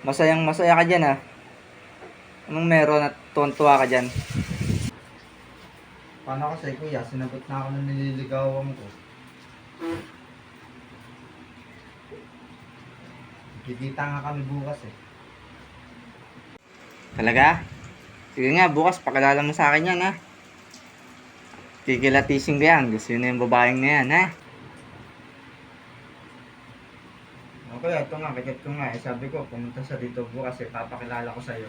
Masayang masaya ka dyan, ha? Anong meron at tuwan-tuwa ka dyan? Paano kasi kuya, sinagot na ako ng nililigawan ko. Kikita nga kami bukas eh. Talaga? Sige nga, bukas pakilala mo sa akin yan, ha? Kikilatising ko yan. Gusto yun na yung babaeng na yan, ha? Okay, ito nga, kagat ko nga. Sabi ko, pumunta sa dito bukas eh, papakilala ko sa'yo.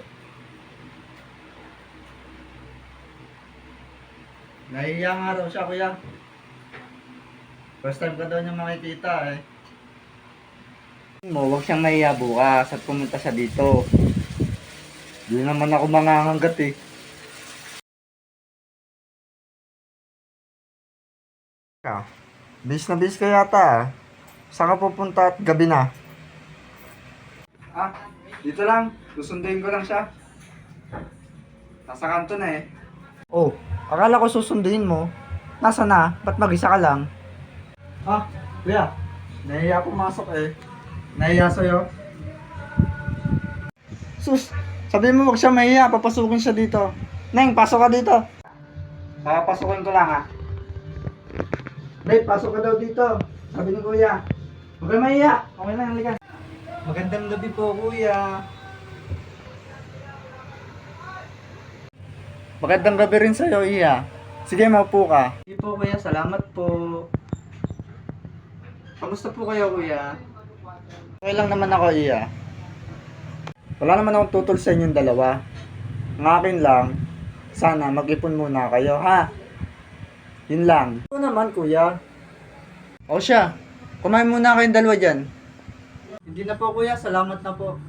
Nahiya nga raw siya kuya. First time ka daw niya makikita eh. Mo, huwag siyang mahiya bukas at pumunta siya dito. Hindi naman ako manganganggat eh. Bis na bis ka yata ah. Saan ka pupunta at gabi na? Ah, dito lang. Susunduin ko lang siya. Nasa kanto na eh. Oh, akala ko susunduin mo. Nasa na? Ba't mag-isa ka lang? Ah, kuya. Nahiya pumasok eh. Nahiya sa'yo. Sus, sabihin mo wag siya mahiya. Papasukin siya dito. Neng, pasok ka dito. Papasukin ko lang ah. Babe, pasok ka daw dito. Sabi ni kuya. Huwag ka mahiya. Okay lang, halika. Magandang gabi po, kuya. Magandang gabi rin sa'yo, Iya. Sige, maupo ka. Sige po, kuya. Salamat po. Kamusta po kayo, kuya? Okay lang naman ako, Iya. Wala naman akong tutol sa inyong dalawa. Ang akin lang, sana mag-ipon muna kayo, ha? Yun lang. Oo naman, kuya. O siya, kumain muna kayong dalawa dyan. Hindi na po, kuya. Salamat na po.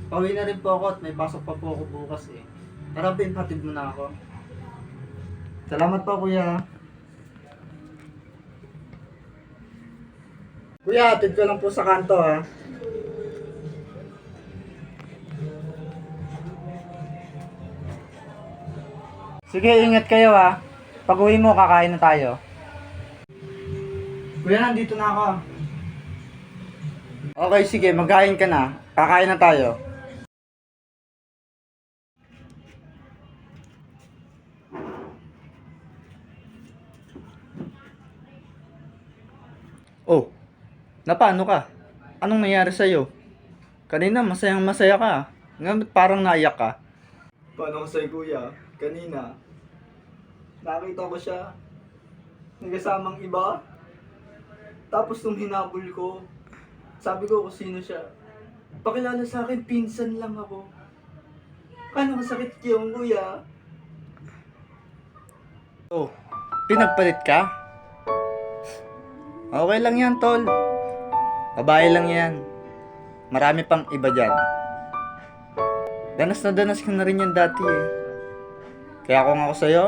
Pauwi na rin po ako at may pasok pa po ako bukas eh. Tara, Ben, hatid mo na ako. Salamat po, kuya. Kuya, hatid ko lang po sa kanto ha. Sige, ingat kayo, ha. Pag uwi mo, kakain na tayo. Kuya, nandito na ako. Okay, sige, magkain ka na. Kakain na tayo. Oh, paano ka? Anong nangyari sa'yo? Kanina masayang masaya ka. Ngayon parang naiyak ka. Paano ko sa'yo, kuya? Kanina, nakita ko siya. Nagkasamang iba. Tapos nung hinabol ko, sabi ko kung sino siya. Pakilala sa akin, pinsan lang ako. Paano masakit yung kuya? Oh, pinagpalit ka? Okay lang yan, tol. Babae lang yan. Marami pang iba dyan. Danas na danas ka na rin yan dati eh. Kaya kung ako sa'yo,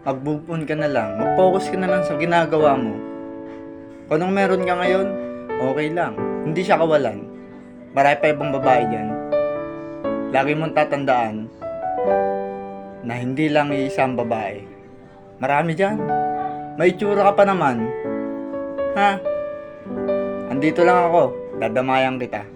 mag-move on ka na lang. Mag-focus ka na lang sa ginagawa mo. Kung anong meron ka ngayon, okay lang. Hindi siya kawalan. Marami pa ibang babae dyan. Lagi mong tatandaan na hindi lang iisang babae. Marami dyan. May itsura ka pa naman. Ha? Andito lang ako. Dadamayan kita.